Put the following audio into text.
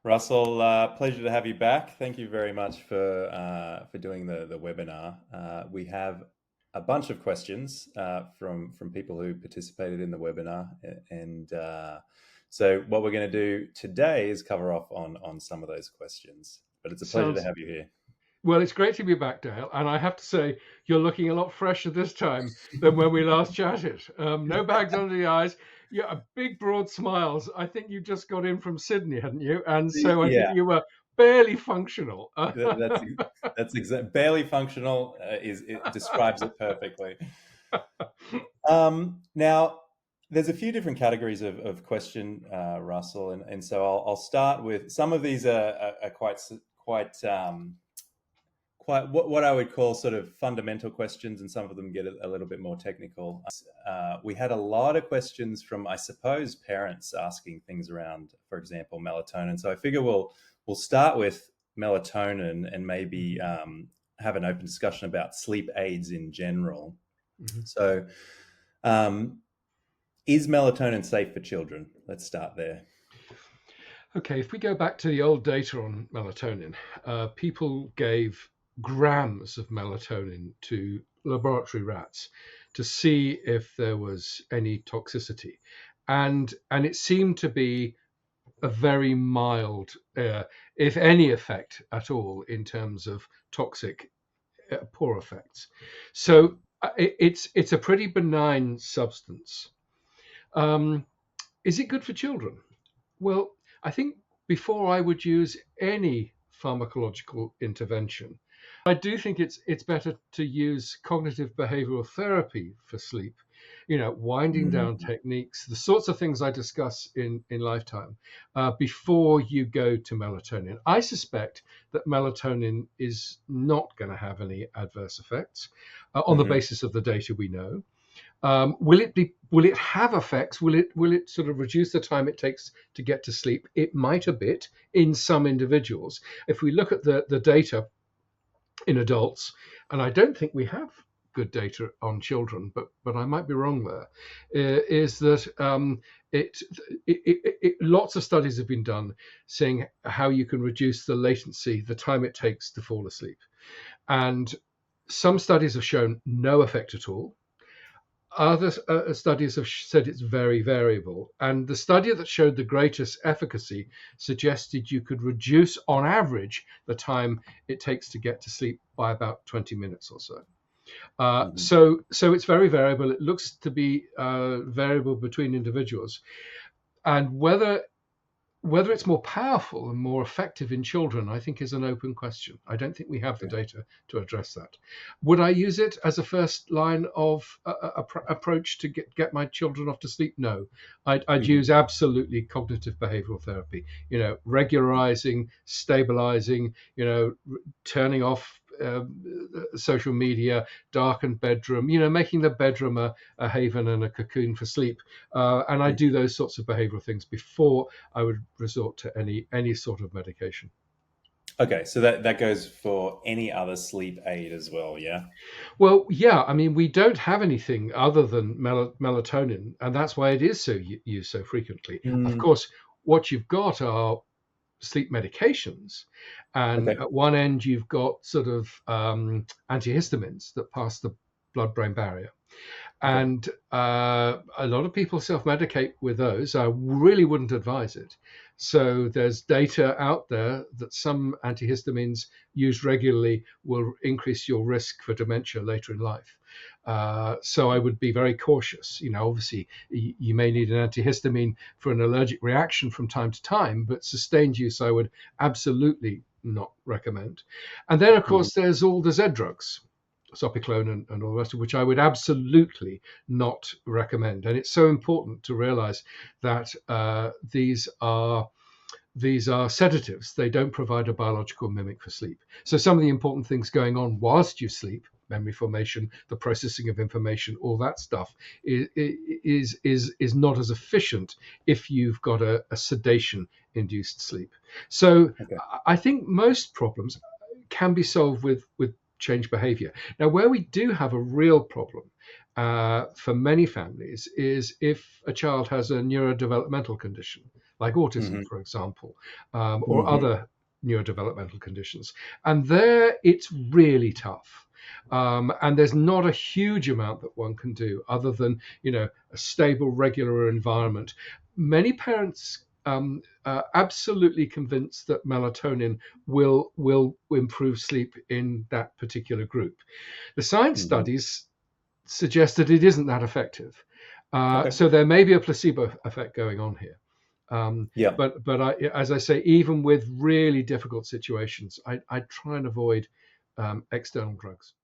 Russell, pleasure to have you back. Thank you very much for doing the webinar. We have a bunch of questions from people who participated in the webinar, and so what we're going to do today is cover off on some of those questions. But it's a pleasure to Sounds have you here. well. It's great to be back, Dale. And I have to say, you're looking a lot fresher this time than when we last chatted. No bags under the eyes. Yeah, big, broad smiles. I think you just got in from Sydney, hadn't you? And so I think Yeah, you were barely functional. that's barely functional. It describes it perfectly. Now, there's a few different categories of question, Russell, and so I'll start with some of these are quite what I would call sort of fundamental questions, and some of them get a little bit more technical. We had a lot of questions from, I suppose, parents asking things around, for example, melatonin. So I figure we'll start with melatonin and maybe have an open discussion about sleep aids in general. Mhm. So, is melatonin safe for children? Let's start there. Okay, if we go back to the old data on melatonin, people gave grams of melatonin to laboratory rats to see if there was any toxicity, and it seemed to be a very mild, if any effect at all, in terms of toxic poor effects. So it's a pretty benign substance. Um, is it good for children? Well, I think before I would use any pharmacological intervention, I do think it's better to use cognitive behavioral therapy for sleep. Winding down Mm. techniques, the sorts of things I discuss in Lifetime, before you go to melatonin. I suspect that melatonin is not going to have any adverse effects on the Mhm. basis of the data we know. Will it have effects? Will it sort of reduce the time it takes to get to sleep? It might a bit in some individuals. If we look at the data in adults, and I don't think we have good data on children, but I might be wrong there. Is that it, lots of studies have been done saying how you can reduce the latency, the time it takes to fall asleep, and some studies have shown no effect at all. Other studies have said it's very variable. And the study that showed the greatest efficacy suggested you could reduce, on average, the time it takes to get to sleep by about 20 minutes or so. Mhm. So it's very variable. It looks to be variable between individuals. And whether it's more powerful and more effective in children, I think, is an open question. I don't think we have the Okay. data to address that. Would I use it as a first line of approach to get my children off to sleep? No. I'd Mhm. use absolutely cognitive behavioral therapy. Regularizing, stabilizing. Turning off social media, darkened bedroom. Making the bedroom a haven and a cocoon for sleep. And I Mhm. do those sorts of behavioral things before I would resort to any sort of medication. Okay, so that goes for any other sleep aid as well, yeah? Well, yeah, I mean, we don't have anything other than melatonin, and that's why it is so used so frequently. Of Mm. course, what you've got are sleep medications, and Okay. at one end you've got sort of antihistamines that pass the blood-brain barrier. Okay. And a lot of people self-medicate with those. I really wouldn't advise it. So there's data out there that some antihistamines used regularly will increase your risk for dementia later in life. So I would be very cautious. Obviously, you may need an antihistamine for an allergic reaction from time to time, but sustained use I would absolutely not recommend. And then, of Mhm. course, there's all the Z drugs, Zopiclone and all the rest of which I would absolutely not recommend. And it's so important to realize that these are sedatives. They don't provide a biological mimic for sleep. So some of the important things going on whilst you sleep, memory formation, the processing of information, all that stuff is not as efficient if you've got a sedation induced sleep. So Okay. I think most problems can be solved with change behavior. Now, where we do have a real problem for many families is if a child has a neurodevelopmental condition like autism, Hmm. for example, or Hmm. other neurodevelopmental conditions. And there it's really tough. And there's not a huge amount that one can do other than, a stable, regular environment. Many parents absolutely convinced that melatonin will improve sleep in that particular group. The science Hmm. studies suggest that it isn't that effective. Okay. So there may be a placebo effect going on here. Yeah. But as I say, even with really difficult situations, I try and avoid external drugs.